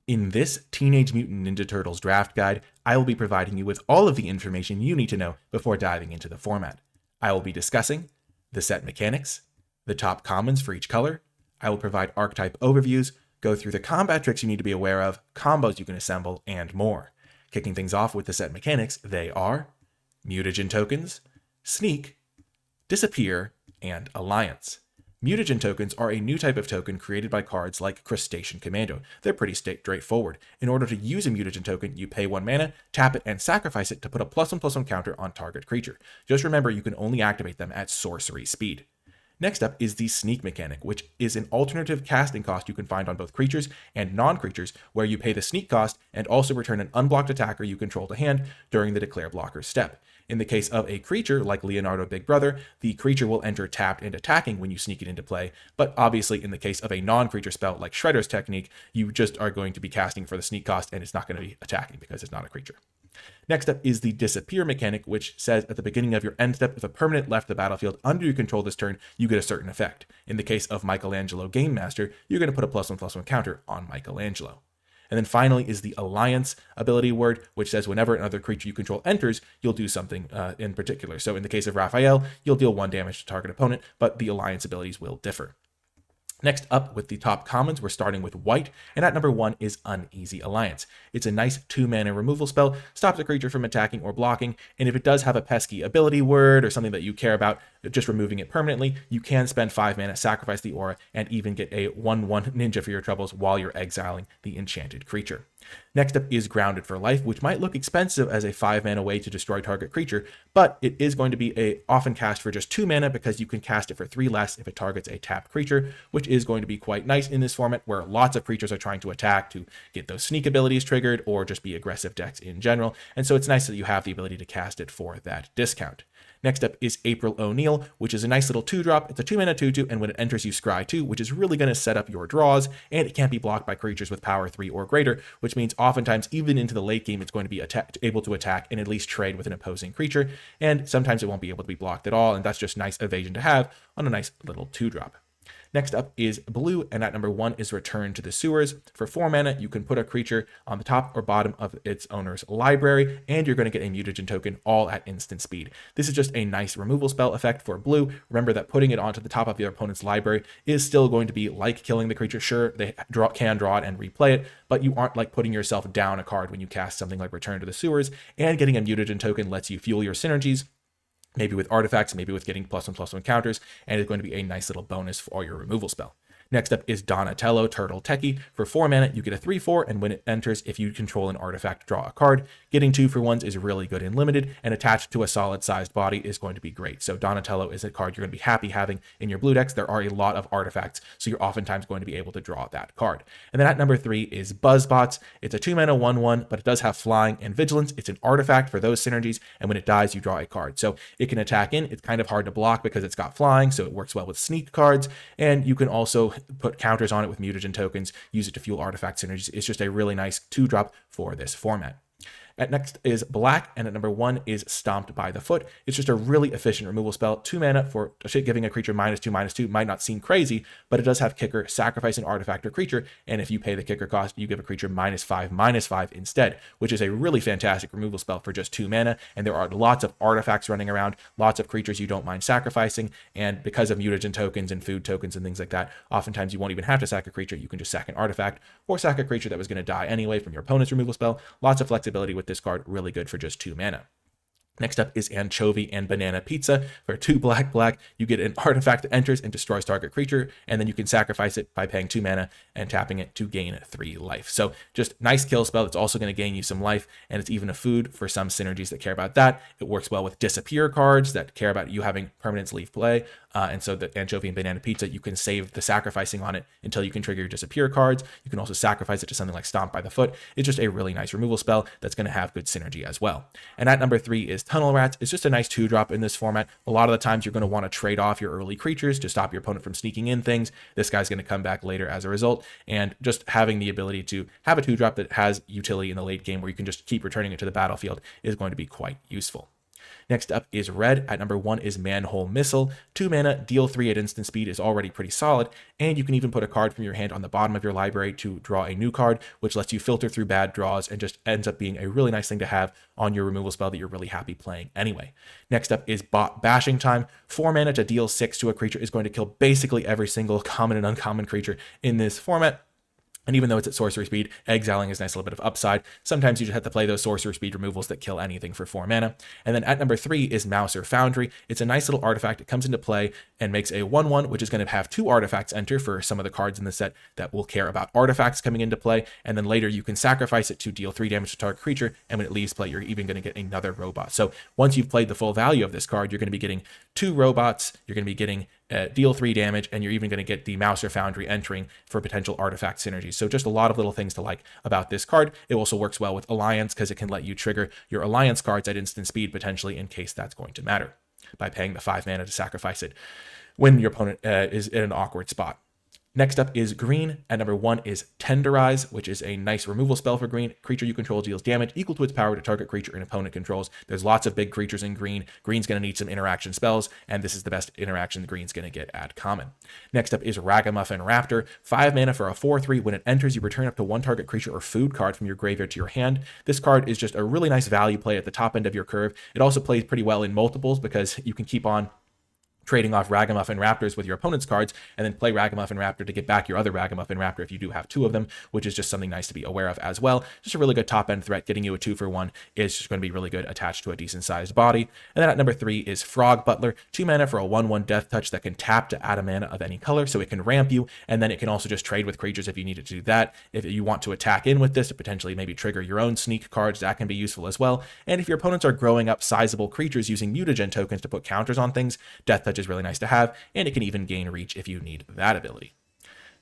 In this Teenage Mutant Ninja Turtles draft guide, I will be providing you with all of the information you need to know before diving into the format. I will be discussing the set mechanics, the top commons for each color. I will provide archetype overviews, go through the combat tricks you need to be aware of, combos you can assemble, and more. Kicking things off with the set mechanics, they are Mutagen tokens, Sneak, Disappear, and Alliance. Mutagen tokens are a new type of token created by cards like Crustacean Commando. They're pretty straightforward. In order to use a mutagen token, you pay 1 mana, tap it, and sacrifice it to put a +1/+1 counter on target creature. Just remember, you can only activate them at sorcery speed. Next up is the Sneak mechanic, which is an alternative casting cost you can find on both creatures and non-creatures, where you pay the Sneak cost and also return an unblocked attacker you control to hand during the Declare Blocker step. In the case of a creature like Leonardo Big Brother, the creature will enter tapped and attacking when you sneak it into play, but obviously in the case of a non-creature spell like Shredder's Technique, you just are going to be casting for the sneak cost and it's not going to be attacking because it's not a creature. Next up is the Disappear mechanic, which says at the beginning of your end step, if a permanent left the battlefield under your control this turn, you get a certain effect. In the case of Michelangelo Game Master, you're going to put a +1/+1 counter on Michelangelo. And then finally is the Alliance ability word, which says whenever another creature you control enters, you'll do something in particular. So in the case of Raphael, you'll deal 1 damage to target opponent, but the Alliance abilities will differ. Next up with the top commons, we're starting with white, and at number 1 is Uneasy Alliance. It's a nice 2-mana removal spell, stops a creature from attacking or blocking, and if it does have a pesky ability word or something that you care about, just removing it permanently, you can spend 5 mana, sacrifice the aura, and even get a 1/1 ninja for your troubles while you're exiling the enchanted creature. Next up is Grounded for Life, which might look expensive as a 5-mana way to destroy target creature, but it is going to be often cast for just 2 mana because you can cast it for 3 less if it targets a tapped creature, which is going to be quite nice in this format where lots of creatures are trying to attack to get those sneak abilities triggered or just be aggressive decks in general, and so it's nice that you have the ability to cast it for that discount. Next up is April O'Neil, which is a nice little 2-drop. It's a 2-mana 2/2, and when it enters, you scry 2, which is really going to set up your draws, and it can't be blocked by creatures with power 3 or greater, which means oftentimes, even into the late game, it's going to be able to attack and at least trade with an opposing creature, and sometimes it won't be able to be blocked at all, and that's just nice evasion to have on a nice little 2-drop. Next up is blue, and at number 1 is Return to the Sewers. For 4 mana, you can put a creature on the top or bottom of its owner's library, and you're going to get a mutagen token all at instant speed. This is just a nice removal spell effect for blue. Remember that putting it onto the top of your opponent's library is still going to be like killing the creature. Sure, they can draw it and replay it, but you aren't like putting yourself down a card when you cast something like Return to the Sewers, and getting a mutagen token lets you fuel your synergies, maybe with artifacts, maybe with getting +1/+1 counters, and it's going to be a nice little bonus for your removal spell. Next up is Donatello Turtle Techie. For 4 mana, you get a 3/4, and when it enters, if you control an artifact, draw a card. Getting 2 for 1s is really good in limited, and attached to a solid-sized body is going to be great. So Donatello is a card you're going to be happy having in your blue decks. There are a lot of artifacts, so you're oftentimes going to be able to draw that card. And then at number 3 is Buzzbots. It's a 2-mana 1/1, but it does have flying and vigilance. It's an artifact for those synergies, and when it dies, you draw a card. So it can attack in. It's kind of hard to block because it's got flying, so it works well with sneak cards, and you can also put counters on it with mutagen tokens, use it to fuel artifact synergies. It's just a really nice 2-drop for this format. At next is black, and at number 1 is Stomped by the Foot. It's just a really efficient removal spell. 2 mana for giving a creature -2/-2 might not seem crazy, but it does have kicker, sacrifice an artifact or creature, and if you pay the kicker cost, you give a creature -5/-5 instead, which is a really fantastic removal spell for just 2 mana, and there are lots of artifacts running around, lots of creatures you don't mind sacrificing, and because of mutagen tokens and food tokens and things like that, oftentimes you won't even have to sack a creature, you can just sack an artifact, or sack a creature that was going to die anyway from your opponent's removal spell. Lots of flexibility with this card, really good for just 2 mana. Next up is Anchovy and Banana Pizza. For 2 black, you get an artifact that enters and destroys target creature, and then you can sacrifice it by paying 2 mana and tapping it to gain 3 life. So just nice kill spell. It's also going to gain you some life, and it's even a food for some synergies that care about that. It works well with Disappear cards that care about you having permanents leave play, and so the Anchovy and Banana Pizza, you can save the sacrificing on it until you can trigger your Disappear cards. You can also sacrifice it to something like Stomp by the Foot. It's just a really nice removal spell that's going to have good synergy as well. And at number 3 is Tunnel Rats. It's just a nice 2-drop in this format. A lot of the times you're going to want to trade off your early creatures to stop your opponent from sneaking in things. This guy's going to come back later as a result, and just having the ability to have a 2-drop that has utility in the late game where you can just keep returning it to the battlefield is going to be quite useful. Next up is red. At number 1 is Manhole Missile. 2 mana, deal 3 at instant speed is already pretty solid, and you can even put a card from your hand on the bottom of your library to draw a new card, which lets you filter through bad draws and just ends up being a really nice thing to have on your removal spell that you're really happy playing anyway. Next up is Bashing Time. 4 mana to deal 6 to a creature is going to kill basically every single common and uncommon creature in this format. And even though it's at sorcery speed, exiling is a nice little bit of upside. Sometimes you just have to play those sorcery speed removals that kill anything for 4 mana. And then at number 3 is Mouser Foundry. It's a nice little artifact. It comes into play and makes a 1/1, which is going to have 2 artifacts enter for some of the cards in the set that will care about artifacts coming into play. And then later you can sacrifice it to deal 3 damage to target creature. And when it leaves play, you're even going to get another robot. So once you've played the full value of this card, you're going to be getting 2 robots. You're going to be getting deal 3 damage, and you're even going to get the Mouser Foundry entering for potential artifact synergies. So just a lot of little things to like about this card. It also works well with Alliance because it can let you trigger your Alliance cards at instant speed potentially in case that's going to matter by paying the 5 mana to sacrifice it when your opponent is in an awkward spot. Next up is green. At number 1 is Tenderize, which is a nice removal spell for green. Creature you control deals damage equal to its power to target creature an opponent controls. There's lots of big creatures in green. Green's going to need some interaction spells, and this is the best interaction green's going to get at common. Next up is Ragamuffin Raptor. 5 mana for a 4/3. When it enters, you return up to 1 target creature or food card from your graveyard to your hand. This card is just a really nice value play at the top end of your curve. It also plays pretty well in multiples because you can keep on trading off Ragamuffin Raptors with your opponent's cards, and then play Ragamuffin Raptor to get back your other Ragamuffin Raptor if you do have 2 of them, which is just something nice to be aware of as well. Just a really good top-end threat. Getting you a 2-for-1 is just going to be really good attached to a decent-sized body. And then at number 3 is Frog Butler. 2 mana for a 1/1 Death Touch that can tap to add a mana of any color, so it can ramp you, and then it can also just trade with creatures if you needed to do that. If you want to attack in with this to potentially maybe trigger your own sneak cards, that can be useful as well. And if your opponents are growing up sizable creatures using mutagen tokens to put counters on things, Death Touch is really nice to have, and it can even gain reach if you need that ability.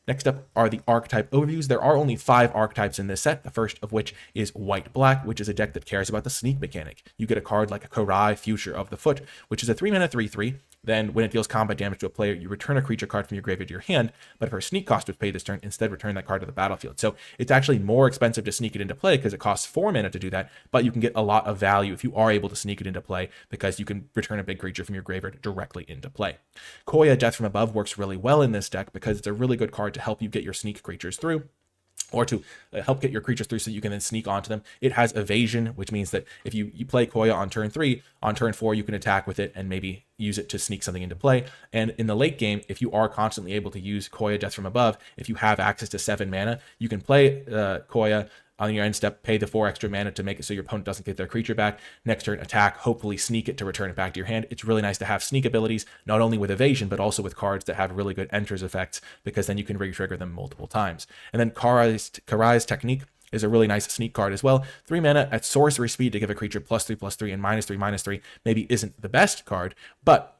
Next up are the archetype overviews. There are only 5 archetypes in this set, the first of which is White-Black, which is a deck that cares about the sneak mechanic. You get a card like a Korai, Future of the Foot, which is a 3 mana 3/3. Then when it deals combat damage to a player, you return a creature card from your graveyard to your hand, but if her sneak cost was paid this turn, instead return that card to the battlefield. So it's actually more expensive to sneak it into play because it costs 4 mana to do that, but you can get a lot of value if you are able to sneak it into play because you can return a big creature from your graveyard directly into play. Koya, Death from Above works really well in this deck because it's a really good card to help you get your sneak creatures through, or to help get your creatures through so you can then sneak onto them. It has evasion, which means that if you play Koya on turn 3, on turn 4 you can attack with it and maybe use it to sneak something into play. And in the late game, if you are constantly able to use Koya, Death from Above, if you have access to 7 mana, you can play Koya on your end step, pay the 4 extra mana to make it so your opponent doesn't get their creature back. Next turn, attack, hopefully sneak it to return it back to your hand. It's really nice to have sneak abilities, not only with evasion, but also with cards that have really good enters effects, because then you can re-trigger them multiple times. And then Karai's Technique is a really nice sneak card as well. 3 mana at sorcery speed to give a creature +3/+3 and -3/-3 maybe isn't the best card, but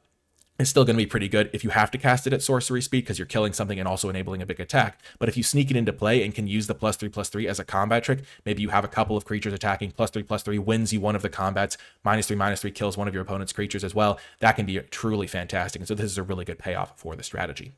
it's still going to be pretty good if you have to cast it at sorcery speed because you're killing something and also enabling a big attack. But if you sneak it into play and can use the +3/+3 as a combat trick, maybe you have a couple of creatures attacking, +3/+3 wins you one of the combats, -3/-3 kills one of your opponent's creatures as well. That can be truly fantastic. And so this is a really good payoff for the strategy.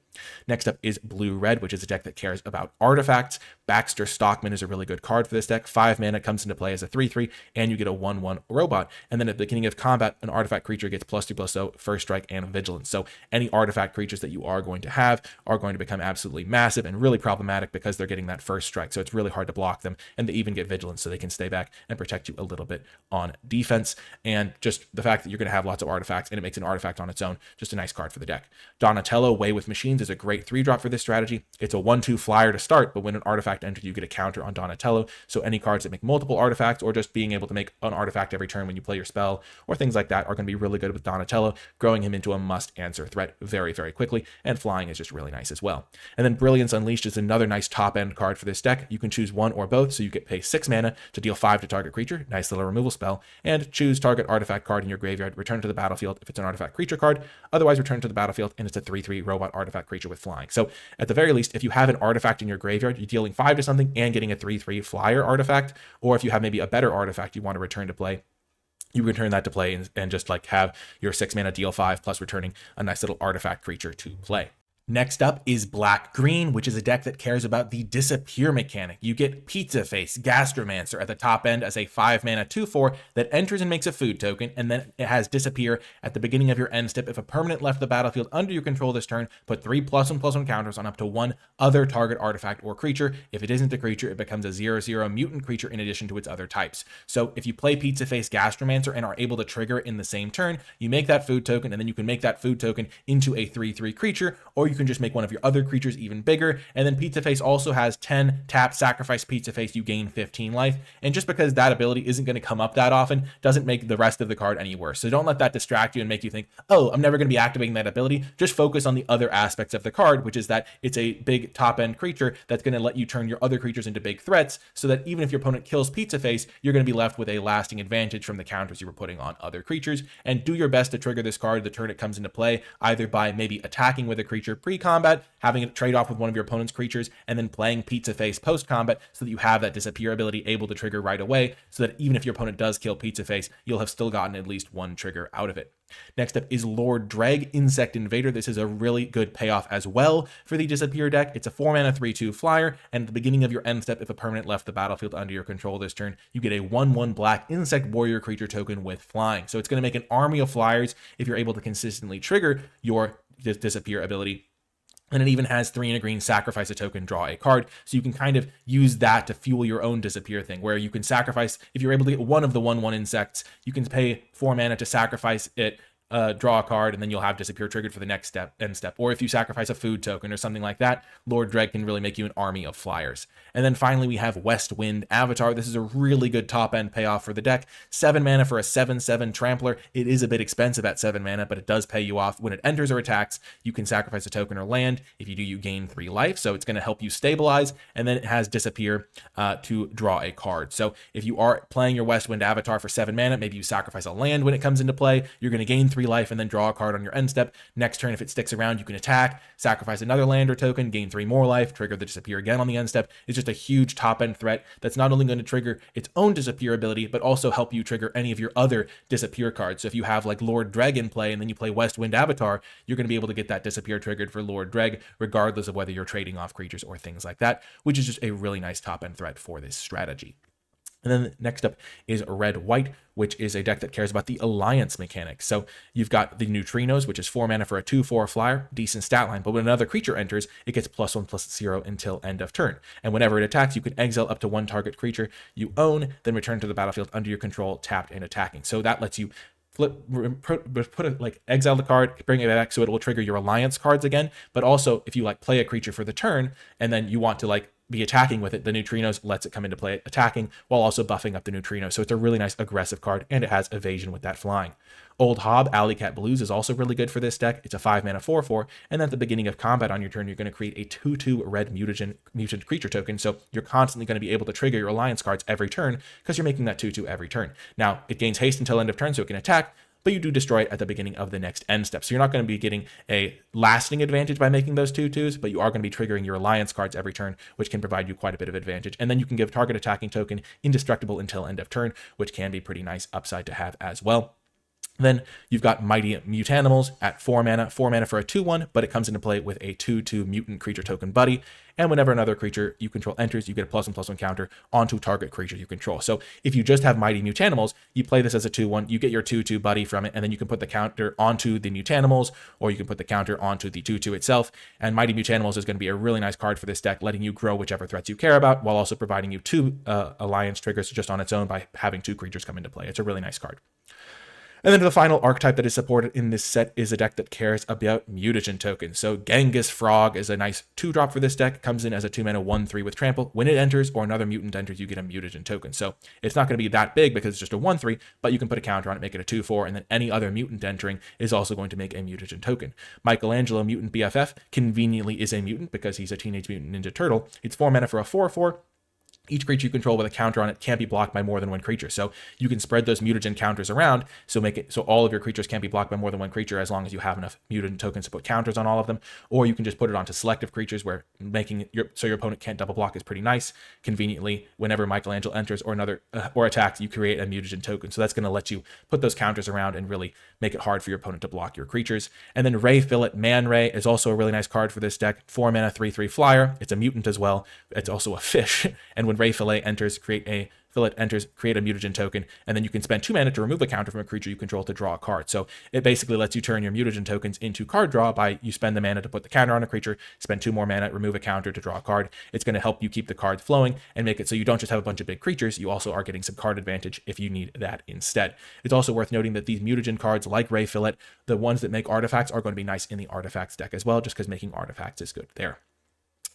Next up is Blue-Red, which is a deck that cares about artifacts. Baxter Stockman is a really good card for this deck. 5 mana comes into play as a 3/3, and you get a 1/1 robot. And then at the beginning of combat, an artifact creature gets +2/+0, first strike, and vigilance. So any artifact creatures that you are going to have are going to become absolutely massive and really problematic because they're getting that first strike. So it's really hard to block them, and they even get vigilance so they can stay back and protect you a little bit on defense. And just the fact that you're going to have lots of artifacts and it makes an artifact on its own, just a nice card for the deck. Donatello, Way with Machines, is a great 3-drop for this strategy. It's a 1/2 flyer to start, but when an artifact enters, you get a counter on Donatello. So any cards that make multiple artifacts, or just being able to make an artifact every turn when you play your spell, or things like that, are going to be really good with Donatello, growing him into a must-answer threat very, very quickly, and flying is just really nice as well. And then Brilliance Unleashed is another nice top-end card for this deck. You can choose one or both, so you get pay 6 mana to deal 5 to target creature, nice little removal spell, and choose target artifact card in your graveyard, return to the battlefield if it's an artifact creature card, otherwise return to the battlefield, and it's a 3/3 robot artifact creature with flying. So at the very least, if you have an artifact in your graveyard, you're dealing 5 to something and getting a 3/3 flyer artifact, or if you have maybe a better artifact you want to return to play, you return that to play and just like have your 6 mana deal 5 plus returning a nice little artifact creature to play. Next up is Black-Green, which is a deck that cares about the disappear mechanic. You get Pizza Face, Gastromancer at the top end as a 5-mana 2/4 that enters and makes a food token, and then it has disappear at the beginning of your end step. If a permanent left the battlefield under your control this turn, put 3 +1/+1 counters on up to one other target artifact or creature. If it isn't a creature, it becomes a 0/0 mutant creature in addition to its other types. So if you play Pizza Face, Gastromancer and are able to trigger it in the same turn, you make that food token, and then you can make that food token into a 3/3 creature, or you can just make one of your other creatures even bigger. And then Pizza Face also has 10 tap, sacrifice Pizza Face, you gain 15 life. And just because that ability isn't going to come up that often doesn't make the rest of the card any worse. So don't let that distract you and make you think, oh, I'm never going to be activating that ability. Just focus on the other aspects of the card, which is that it's a big top end creature that's going to let you turn your other creatures into big threats, so that even if your opponent kills Pizza Face, you're going to be left with a lasting advantage from the counters you were putting on other creatures. And do your best to trigger this card the turn it comes into play, either by maybe attacking with a creature pre-combat, having it trade off with one of your opponent's creatures, and then playing Pizza Face post-combat so that you have that disappear ability able to trigger right away, so that even if your opponent does kill Pizza Face, you'll have still gotten at least one trigger out of it. Next up is Lord Dreg, Insect Invader. This is a really good payoff as well for the disappear deck. It's a 4-mana 3/2 flyer, and at the beginning of your end step, if a permanent left the battlefield under your control this turn, you get a 1/1 black insect warrior creature token with flying. So it's going to make an army of flyers if you're able to consistently trigger your disappear ability. And it even has 3 and a green, sacrifice a token, draw a card. So you can kind of use that to fuel your own disappear thing, where you can sacrifice, if you're able to get one of the 1/1 insects, you can pay 4 mana to sacrifice it, draw a card, and then you'll have disappear triggered for the next end step. Or if you sacrifice a food token or something like that, Lord Dreg can really make you an army of flyers. And then finally we have West Wind Avatar. This is a really good top end payoff for the deck. 7 mana for a 7/7 trampler. It is a bit expensive at 7 mana, but it does pay you off. When it enters or attacks, you can sacrifice a token or land. If you do, you gain 3 life, so it's going to help you stabilize. And then it has disappear to draw a card. So if you are playing your West Wind Avatar for 7 mana, maybe you sacrifice a land when it comes into play, you're going to gain 3 life and then draw a card on your end step. Next turn, if it sticks around, you can attack, sacrifice another land or token, gain 3 more life, trigger the disappear again on the end step. It's just a huge top end threat that's not only going to trigger its own disappear ability, but also help you trigger any of your other disappear cards. So if you have like Lord Dreg in play and then you play West Wind Avatar, you're going to be able to get that disappear triggered for Lord Dreg, regardless of whether you're trading off creatures or things like that, which is just a really nice top end threat for this strategy. And then next up is Red-White, which is a deck that cares about the alliance mechanics. So you've got the Neutrinos, which is 4 mana for a 2/4 flyer, decent stat line, but when another creature enters, it gets +1/+0 until end of turn. And whenever it attacks, you can exile up to one target creature you own, then return to the battlefield under your control, tapped and attacking. So that lets you exile the card, bring it back, so it will trigger your alliance cards again. But also, if you like play a creature for the turn, and then you want to like be attacking with it, the Neutrinos lets it come into play attacking while also buffing up the Neutrino. So it's a really nice aggressive card, and it has evasion with that flying. Old Hob, Alley Cat Blues is also really good for this deck. It's a 5 mana 4/4, and then at the beginning of combat on your turn, you're going to create a 2/2 red mutant creature token. So you're constantly going to be able to trigger your alliance cards every turn because you're making that 2/2 every turn. Now, it gains haste until end of turn, so it can attack, but you do destroy it at the beginning of the next end step. So you're not going to be getting a lasting advantage by making those 2/2s, but you are going to be triggering your alliance cards every turn, which can provide you quite a bit of advantage. And then you can give target attacking token indestructible until end of turn, which can be pretty nice upside to have as well. Then you've got Mighty Mutanimals at 4 mana for a 2/1, but it comes into play with a 2/2 mutant creature token buddy. And whenever another creature you control enters, you get a +1/+1 counter onto target creature you control. So if you just have Mighty Mutanimals, you play this as a 2/1, you get your 2/2 buddy from it, and then you can put the counter onto the Mutanimals, or you can put the counter onto the 2/2 itself. And Mighty Mutanimals is going to be a really nice card for this deck, letting you grow whichever threats you care about, while also providing you 2 alliance triggers just on its own by having 2 creatures come into play. It's a really nice card. And then the final archetype that is supported in this set is a deck that cares about mutagen tokens. So Genghis Frog is a nice 2-drop for this deck. Comes in as a 2 mana 1/3 with trample. When it enters or another mutant enters, you get a mutagen token. So it's not going to be that big because it's just a 1/3, but you can put a counter on it, make it a 2/4, and then any other mutant entering is also going to make a mutagen token. Michelangelo Mutant BFF conveniently is a mutant because he's a Teenage Mutant Ninja Turtle. It's 4 mana for a 4/4. Each creature you control with a counter on it can't be blocked by more than one creature. So you can spread those mutagen counters around, so make it so all of your creatures can't be blocked by more than one creature as long as you have enough mutant tokens to put counters on all of them. Or you can just put it onto selective creatures, where making your opponent can't double block is pretty nice. Conveniently, whenever Michelangelo enters or another or attacks, you create a mutagen token. So that's going to let you put those counters around and really make it hard for your opponent to block your creatures. And then Ray Fillet Man Ray is also a really nice card for this deck. 4 mana, 3/3 flyer. It's a mutant as well. It's also a fish. And when Ray Fillet enters, create a mutagen token, and then you can spend 2 mana to remove a counter from a creature you control to draw a card. So it basically lets you turn your mutagen tokens into card draw by you spend the mana to put the counter on a creature, spend 2 more mana, remove a counter to draw a card. It's going to help you keep the cards flowing and make it so you don't just have a bunch of big creatures, you also are getting some card advantage if you need that instead. It's also worth noting that these mutagen cards, like Ray Fillet, the ones that make artifacts, are going to be nice in the artifacts deck as well, just because making artifacts is good there.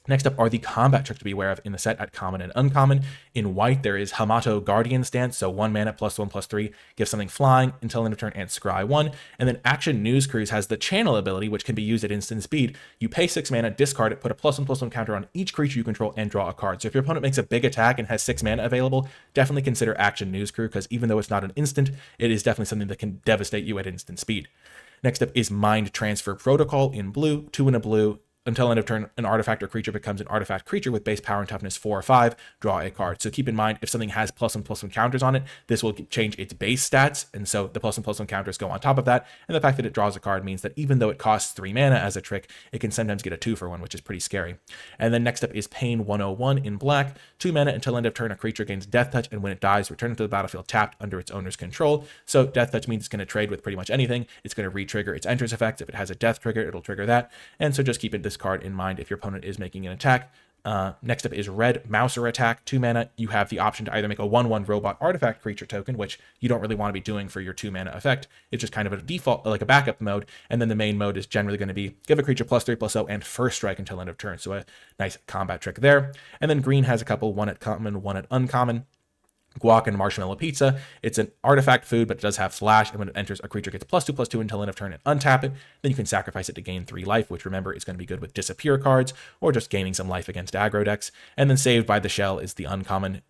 Next up are the combat tricks to be aware of in the set at common and uncommon. In white, there is Hamato Guardian Stance, so 1 mana, +1/+3, gives something flying until end of turn and scry 1. And then Action News Cruise has the Channel ability, which can be used at instant speed. You pay 6 mana, discard it, put a +1/+1 counter on each creature you control, and draw a card. So if your opponent makes a big attack and has 6 mana available, definitely consider Action News Crew, because even though it's not an instant, it is definitely something that can devastate you at instant speed. Next up is Mind Transfer Protocol in blue, 2 in a blue. Until end of turn, an artifact or creature becomes an artifact creature with base power and toughness 4 or 5, draw a card. So keep in mind, if something has +1/+1 counters on it, this will change its base stats, and so the +1/+1 counters go on top of that, and the fact that it draws a card means that even though it costs 3 mana as a trick, it can sometimes get a 2-for-1, which is pretty scary. And then next up is Pain 101 in black, 2 mana until end of turn, a creature gains Death Touch, and when it dies, return it to the battlefield tapped under its owner's control. So Death Touch means it's going to trade with pretty much anything. It's going to re-trigger its Enters effects. If it has a death trigger, it'll trigger that, and so just keep this card in mind if your opponent is making an attack. Next up is Red Mouser Attack, 2 mana. You have the option to either make a 1/1 robot artifact creature token, which you don't really want to be doing for your 2 mana effect. It's just kind of a default, like a backup mode. And then the main mode is generally going to be give a creature +3/+0 and first strike until end of turn. So a nice combat trick there. And then green has a couple, 1 at common, 1 at uncommon. Guac and Marshmallow Pizza. It's an artifact food, but it does have flash, and when it enters, a creature gets +2/+2 until end of turn and untap it. Then you can sacrifice it to gain 3 life, which remember is going to be good with disappear cards, or just gaining some life against aggro decks. And then Saved by the Shell is the uncommon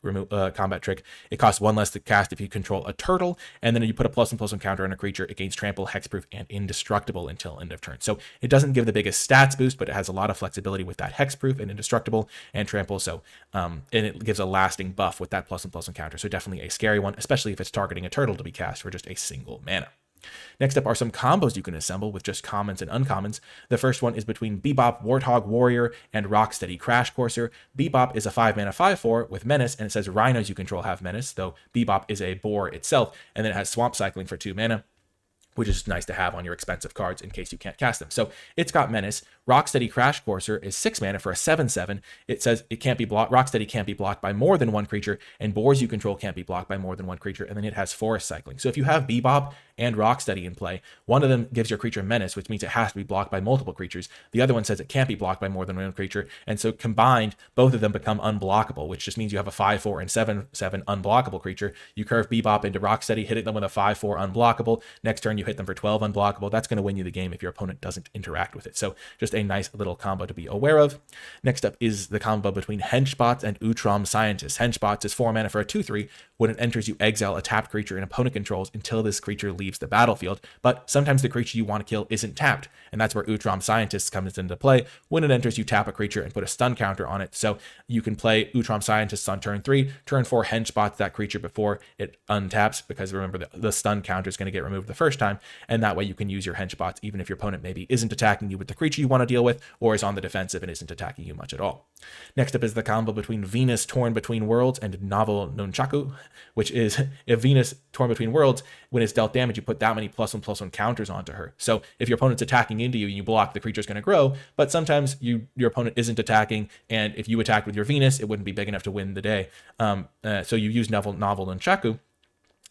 combat trick. It costs 1 less to cast if you control a turtle, and then you put a +1/+1 counter on a creature. It gains trample, hexproof, and indestructible until end of turn. So it doesn't give the biggest stats boost, but it has a lot of flexibility with that hexproof and indestructible and trample. So and it gives a lasting buff with that +1/+1 counter. So definitely a scary one, especially if it's targeting a turtle to be cast for just a single mana. Next up are some combos you can assemble with just commons and uncommons. The first one is between Bebop, Warthog Warrior, and Rocksteady Crash Courser. Bebop is a 5 mana 5/4 with Menace, and it says rhinos you control have Menace, though Bebop is a boar itself, and then it has Swamp Cycling for 2 mana, which is nice to have on your expensive cards in case you can't cast them. So it's got Menace. Rocksteady Crash Courser is 6 mana for a 7/7. It says it can't be blocked. Rocksteady can't be blocked by more than one creature, and boars you control can't be blocked by more than one creature, and then it has Forest Cycling. So if you have Bebop and Rocksteady in play, one of them gives your creature Menace, which means it has to be blocked by multiple creatures. The other one says it can't be blocked by more than one creature, and so combined, both of them become unblockable, which just means you have a 5/4 and 7/7 unblockable creature. You curve Bebop into Rocksteady, hitting them with a 5/4 unblockable. Next turn, you hit them for 12 unblockable. That's going to win you the game if your opponent doesn't interact with it. So just a nice little combo to be aware of. Next up is the combo between Henchbots and Utrom Scientist. Henchbots is 4 mana for a 2/3. When it enters, you exile a tapped creature an opponent controls until this creature leaves the battlefield. But sometimes the creature you want to kill isn't tapped, and that's where Utrom Scientist comes into play. When it enters, you tap a creature and put a stun counter on it. So you can play Utrom Scientists on turn 3, turn 4 Henchbots that creature before it untaps, because remember the stun counter is going to get removed the first time, and that way you can use your Henchbots even if your opponent maybe isn't attacking you with the creature you want to deal with, or is on the defensive and isn't attacking you much at all. Next up is the combo between Venus Torn Between Worlds and Novel Nunchaku, which is if Venus Torn Between Worlds, when it's dealt damage, you put that many +1/+1 counters onto her. So if your opponent's attacking into you and you block, the creature's going to grow, but sometimes your opponent isn't attacking, and if you attacked with your Venus, it wouldn't be big enough to win the day. So you use Novel Nunchaku.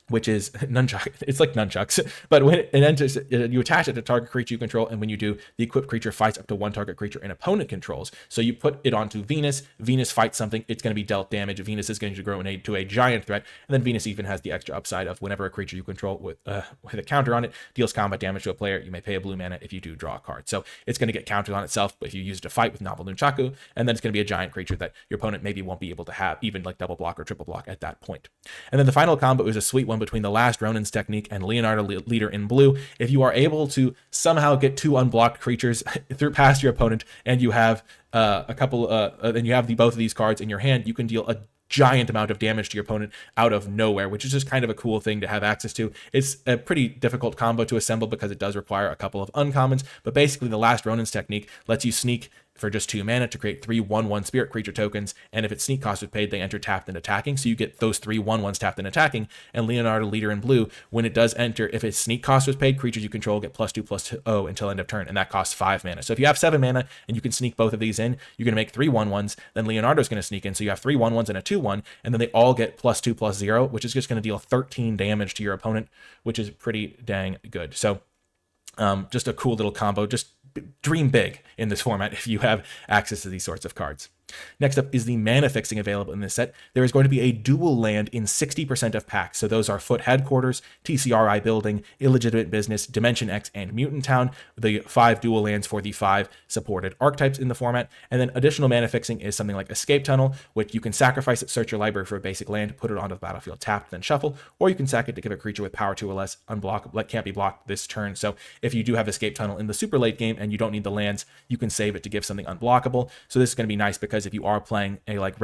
which is nunchuck. It's like nunchucks, but when it enters, you attach it to target creature you control, and when you do, the equipped creature fights up to one target creature an opponent controls. So you put it onto Venus. Venus fights something. It's going to be dealt damage. Venus is going to grow into a giant threat, and then Venus even has the extra upside of whenever a creature you control with a counter on it deals combat damage to a player, you may pay a blue mana if you do draw a card. So it's going to get countered on itself, but if you use it to fight with novel nunchaku, and then it's going to be a giant creature that your opponent maybe won't be able to have, even like double block or triple block at that point. And then the final combo is a sweet one between the last Ronin's Technique and Leonardo Leader in blue. If you are able to somehow get 2 unblocked creatures through past your opponent, and you have and you have both of these cards in your hand, you can deal a giant amount of damage to your opponent out of nowhere, which is just kind of a cool thing to have access to. It's a pretty difficult combo to assemble because it does require a couple of uncommons, but basically the last Ronin's Technique lets you sneak for just 2 mana to create 3 1/1 spirit creature tokens, and if its sneak cost is paid, they enter tapped and attacking, so you get those 3 1/1s tapped and attacking. And Leonardo Leader in blue, when it does enter, if its sneak cost was paid, creatures you control get +2/+0 until end of turn, and that costs 5 mana. So if you have 7 mana and you can sneak both of these in, you're going to make 3 1/1s, then Leonardo's going to sneak in, so you have 3 1/1s and a 2/1, and then they all get +2/+0, which is just going to deal 13 damage to your opponent, which is pretty dang good. So just a cool little combo. Just dream big in this format if you have access to these sorts of cards. Next up is the mana fixing available in this set. There is going to be a dual land in 60% of packs. So those are Foot Headquarters, TCRI Building, Illegitimate Business, Dimension X, and Mutant Town, the 5 dual lands for the 5 supported archetypes in the format. And then additional mana fixing is something like Escape Tunnel, which you can sacrifice it, search your library for a basic land, put it onto the battlefield tapped, then shuffle, or you can sack it to give a creature with power 2 or less unblockable, can't be blocked this turn. So if you do have Escape Tunnel in the super late game and you don't need the lands, you can save it to give something unblockable. So this is going to be nice because if you are playing a like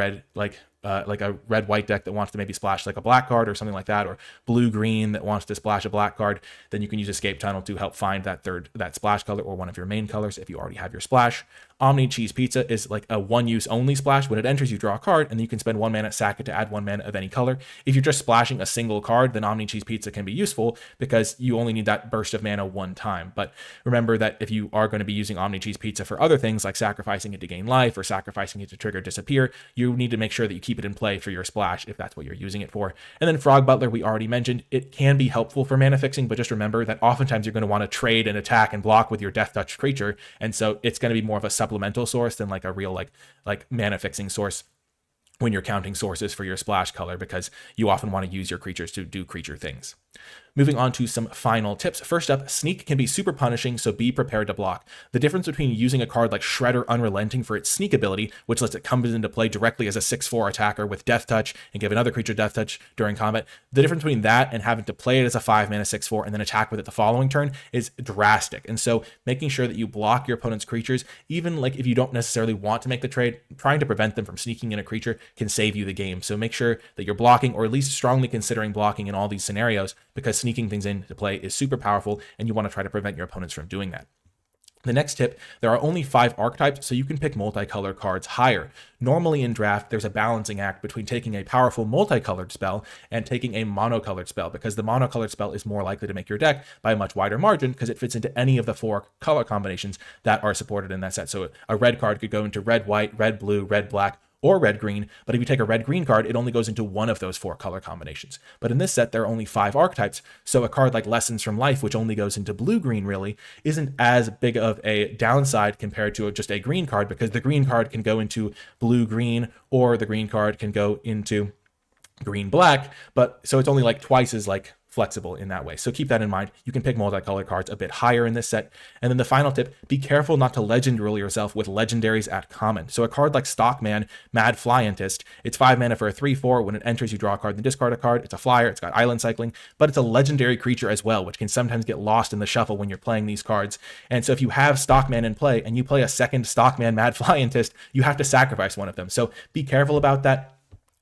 a red-white deck that wants to maybe splash like a black card or something like that, or blue-green that wants to splash a black card, then you can use Escape Tunnel to help find that splash color or one of your main colors if you already have your splash. Omni Cheese Pizza is like a one-use only splash. When it enters, you draw a card, and then you can spend 1 mana, sack it to add 1 mana of any color. If you're just splashing a single card, then Omni Cheese Pizza can be useful because you only need that burst of mana 1 time. But remember that if you are going to be using Omni Cheese Pizza for other things, like sacrificing it to gain life or sacrificing it to trigger Disappear, you need to make sure that you keep it in play for your splash if that's what you're using it for. And then Frog Butler, we already mentioned, it can be helpful for mana fixing, but just remember that oftentimes you're going to want to trade and attack and block with your Death Touch creature, and so it's going to be more of a supplemental source than like a real like mana fixing source when you're counting sources for your splash color, because you often want to use your creatures to do creature things. Moving on to some final tips. First up, Sneak can be super punishing, so be prepared to block. The difference between using a card like Shredder Unrelenting for its Sneak ability, which lets it come into play directly as a 6/4 attacker with Death Touch and give another creature Death Touch during combat, the difference between that and having to play it as a 5 mana 6/4 and then attack with it the following turn is drastic. And so making sure that you block your opponent's creatures, even like if you don't necessarily want to make the trade, trying to prevent them from sneaking in a creature can save you the game. So make sure that you're blocking, or at least strongly considering blocking in all these scenarios, because sneaking things into play is super powerful, and you want to try to prevent your opponents from doing that. The next tip, there are only 5 archetypes, so you can pick multicolored cards higher. Normally in draft, there's a balancing act between taking a powerful multicolored spell and taking a monocolored spell, because the monocolored spell is more likely to make your deck by a much wider margin because it fits into any of the 4 color combinations that are supported in that set. So a red card could go into red-white, red-blue, red-black, or red-green, but if you take a red-green card, it only goes into one of those 4 color combinations. But in this set, there are only 5 archetypes, so a card like Lessons from Life, which only goes into blue-green really, isn't as big of a downside compared to just a green card, because the green card can go into blue-green, or the green card can go into green-black, but so it's only like twice as flexible in that way. So keep that in mind. You can pick multicolored cards a bit higher in this set. And then the final tip, be careful not to legend rule yourself with legendaries at common. So a card like Stockman, Mad Flyantist, it's 5 mana for a 3/4. When it enters, you draw a card and discard a card. It's a flyer, it's got island cycling, but it's a legendary creature as well, which can sometimes get lost in the shuffle when you're playing these cards. And so if you have Stockman in play and you play a second Stockman Mad Flyantist, you have to sacrifice one of them. So be careful about that.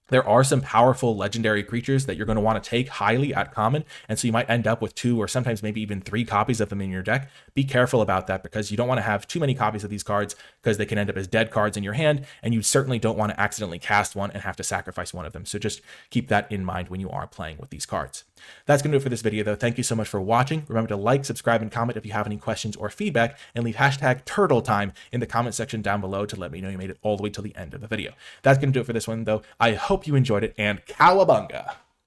There are some powerful legendary creatures that you're going to want to take highly at common, and so you might end up with 2 or sometimes maybe even 3 copies of them in your deck. Be careful about that, because you don't want to have too many copies of these cards, because they can end up as dead cards in your hand, and you certainly don't want to accidentally cast one and have to sacrifice one of them. So just keep that in mind when you are playing with these cards. That's going to do it for this video, though. Thank you so much for watching. Remember to like, subscribe, and comment if you have any questions or feedback, and leave #TurtleTime in the comment section down below to let me know you made it all the way till the end of the video. That's going to do it for this one, though. I hope you enjoyed it, and cowabunga!